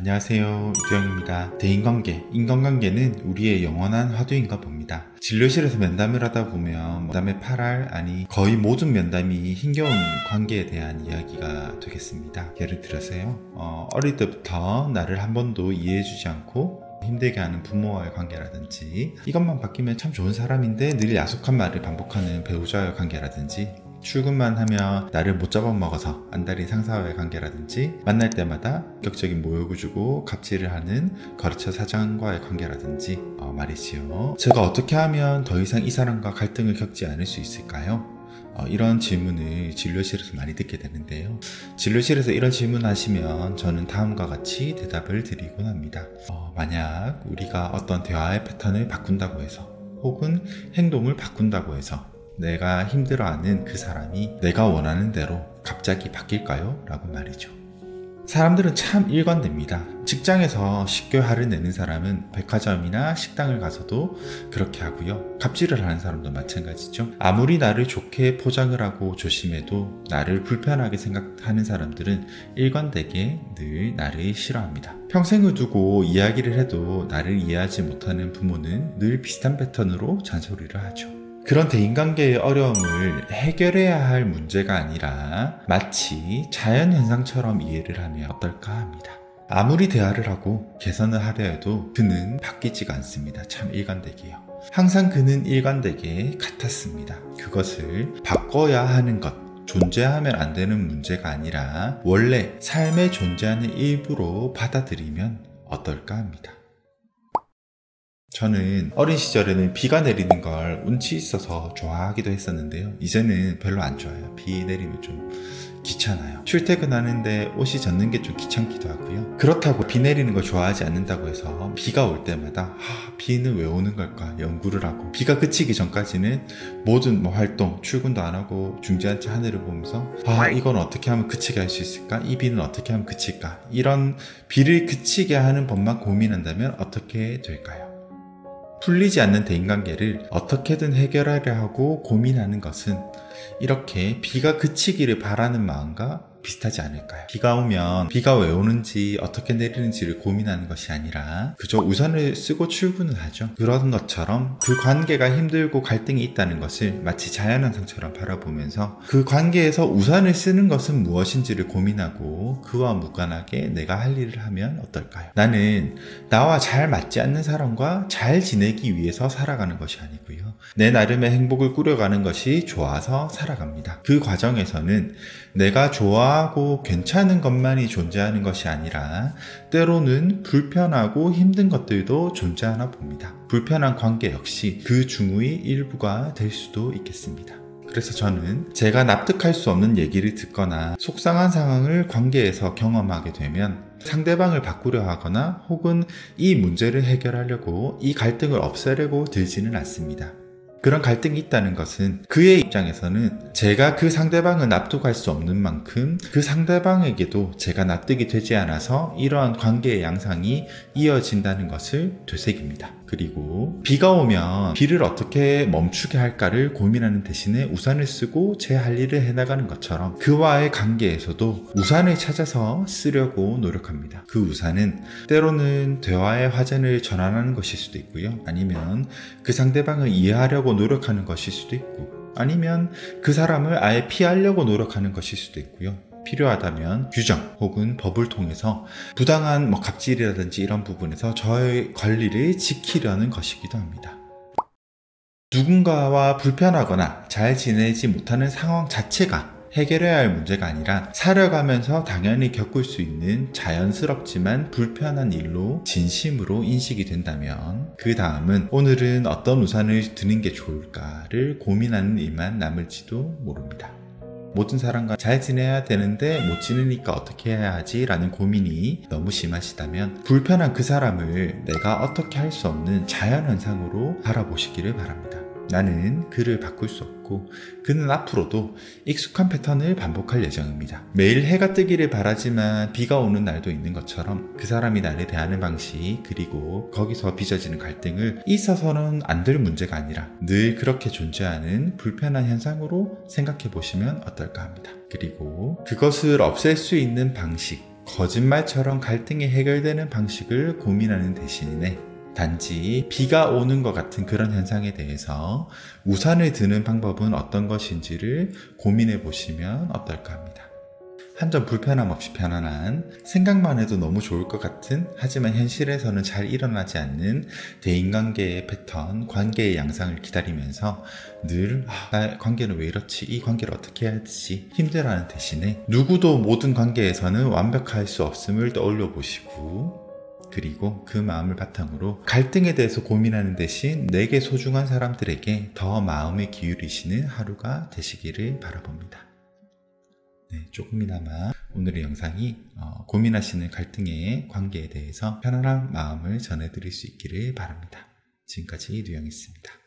안녕하세요, 이두영입니다. 대인관계, 인간관계는 우리의 영원한 화두인가 봅니다. 진료실에서 면담을 하다 보면 면담의 8할, 아니 거의 모든 면담이 힘겨운 관계에 대한 이야기가 되겠습니다. 예를 들어서요, 어릴 때부터 나를 한 번도 이해해주지 않고 힘들게 하는 부모와의 관계라든지, 이것만 바뀌면 참 좋은 사람인데 늘 야속한 말을 반복하는 배우자와의 관계라든지, 출근만 하면 나를 못 잡아먹어서 안달인 상사와의 관계라든지, 만날 때마다 본격적인 모욕을 주고 갑질을 하는 거래처 사장과의 관계라든지 말이지요. 제가 어떻게 하면 더 이상 이 사람과 갈등을 겪지 않을 수 있을까요? 이런 질문을 진료실에서 많이 듣게 되는데요. 진료실에서 이런 질문을 하시면 저는 다음과 같이 대답을 드리곤 합니다. 만약 우리가 어떤 대화의 패턴을 바꾼다고 해서, 혹은 행동을 바꾼다고 해서 내가 힘들어하는 그 사람이 내가 원하는 대로 갑자기 바뀔까요? 라고 말이죠. 사람들은 참 일관됩니다. 직장에서 쉽게 화를 내는 사람은 백화점이나 식당을 가서도 그렇게 하고요. 갑질을 하는 사람도 마찬가지죠. 아무리 나를 좋게 포장을 하고 조심해도 나를 불편하게 생각하는 사람들은 일관되게 늘 나를 싫어합니다. 평생을 두고 이야기를 해도 나를 이해하지 못하는 부모는 늘 비슷한 패턴으로 잔소리를 하죠. 그런 대인관계의 어려움을 해결해야 할 문제가 아니라 마치 자연현상처럼 이해를 하면 어떨까 합니다. 아무리 대화를 하고 개선을 하려 해도 그는 바뀌지가 않습니다. 참 일관되게요. 항상 그는 일관되게 같았습니다. 그것을 바꿔야 하는 것, 존재하면 안 되는 문제가 아니라 원래 삶에 존재하는 일부로 받아들이면 어떨까 합니다. 저는 어린 시절에는 비가 내리는 걸 운치 있어서 좋아하기도 했었는데요. 이제는 별로 안 좋아요. 비 내리면 좀 귀찮아요. 출퇴근하는데 옷이 젖는 게 좀 귀찮기도 하고요. 그렇다고 비 내리는 걸 좋아하지 않는다고 해서 비가 올 때마다 비는 왜 오는 걸까 연구를 하고, 비가 그치기 전까지는 모든 활동, 출근도 안 하고 중지한 채 하늘을 보면서 이건 어떻게 하면 그치게 할 수 있을까? 이 비는 어떻게 하면 그칠까? 이런 비를 그치게 하는 법만 고민한다면 어떻게 될까요? 풀리지 않는 대인관계를 어떻게든 해결하려 하고 고민하는 것은 이렇게 비가 그치기를 바라는 마음과 비슷하지 않을까요? 비가 오면 비가 왜 오는지 어떻게 내리는지를 고민하는 것이 아니라 그저 우산을 쓰고 출근을 하죠. 그런 것처럼 그 관계가 힘들고 갈등이 있다는 것을 마치 자연현상처럼 바라보면서 그 관계에서 우산을 쓰는 것은 무엇인지를 고민하고 그와 무관하게 내가 할 일을 하면 어떨까요? 나는 나와 잘 맞지 않는 사람과 잘 지내기 위해서 살아가는 것이 아니고요. 내 나름의 행복을 꾸려가는 것이 좋아서 살아갑니다. 그 과정에서는 내가 좋아하고 괜찮은 것만이 존재하는 것이 아니라 때로는 불편하고 힘든 것들도 존재하나 봅니다. 불편한 관계 역시 그 중의 일부가 될 수도 있겠습니다. 그래서 저는 제가 납득할 수 없는 얘기를 듣거나 속상한 상황을 관계에서 경험하게 되면 상대방을 바꾸려 하거나 혹은 이 문제를 해결하려고 이 갈등을 없애려고 들지는 않습니다. 그런 갈등이 있다는 것은 그의 입장에서는 제가 그 상대방을 납득할 수 없는 만큼 그 상대방에게도 제가 납득이 되지 않아서 이러한 관계의 양상이 이어진다는 것을 되새깁니다. 그리고 비가 오면 비를 어떻게 멈추게 할까를 고민하는 대신에 우산을 쓰고 제 할 일을 해나가는 것처럼 그와의 관계에서도 우산을 찾아서 쓰려고 노력합니다. 그 우산은 때로는 대화의 화제를 전환하는 것일 수도 있고요. 아니면 그 상대방을 이해하려고 노력하는 것일 수도 있고, 아니면 그 사람을 아예 피하려고 노력하는 것일 수도 있고요. 필요하다면 규정 혹은 법을 통해서 부당한 갑질이라든지 이런 부분에서 저의 권리를 지키려는 것이기도 합니다. 누군가와 불편하거나 잘 지내지 못하는 상황 자체가 해결해야 할 문제가 아니라 살아가면서 당연히 겪을 수 있는 자연스럽지만 불편한 일로 진심으로 인식이 된다면 그 다음은 오늘은 어떤 우산을 드는 게 좋을까를 고민하는 일만 남을지도 모릅니다. 모든 사람과 잘 지내야 되는데 못 지내니까 어떻게 해야 하지? 라는 고민이 너무 심하시다면 불편한 그 사람을 내가 어떻게 할 수 없는 자연현상으로 바라보시기를 바랍니다. 나는 그를 바꿀 수 없고 그는 앞으로도 익숙한 패턴을 반복할 예정입니다. 매일 해가 뜨기를 바라지만 비가 오는 날도 있는 것처럼 그 사람이 나를 대하는 방식, 그리고 거기서 빚어지는 갈등을 있어서는 안 될 문제가 아니라 늘 그렇게 존재하는 불편한 현상으로 생각해 보시면 어떨까 합니다. 그리고 그것을 없앨 수 있는 방식, 거짓말처럼 갈등이 해결되는 방식을 고민하는 대신에 단지 비가 오는 것 같은 그런 현상에 대해서 우산을 드는 방법은 어떤 것인지를 고민해 보시면 어떨까 합니다. 한 점 불편함 없이 편안한, 생각만 해도 너무 좋을 것 같은, 하지만 현실에서는 잘 일어나지 않는 대인관계의 패턴, 관계의 양상을 기다리면서 늘 나 관계는 왜 이렇지? 이 관계를 어떻게 해야 되지? 힘들어하는 대신에 누구도 모든 관계에서는 완벽할 수 없음을 떠올려 보시고, 그리고 그 마음을 바탕으로 갈등에 대해서 고민하는 대신 내게 소중한 사람들에게 더 마음을 기울이시는 하루가 되시기를 바라봅니다. 네, 조금이나마 오늘의 영상이 고민하시는 갈등의 관계에 대해서 편안한 마음을 전해드릴 수 있기를 바랍니다. 지금까지 류영이었습니다.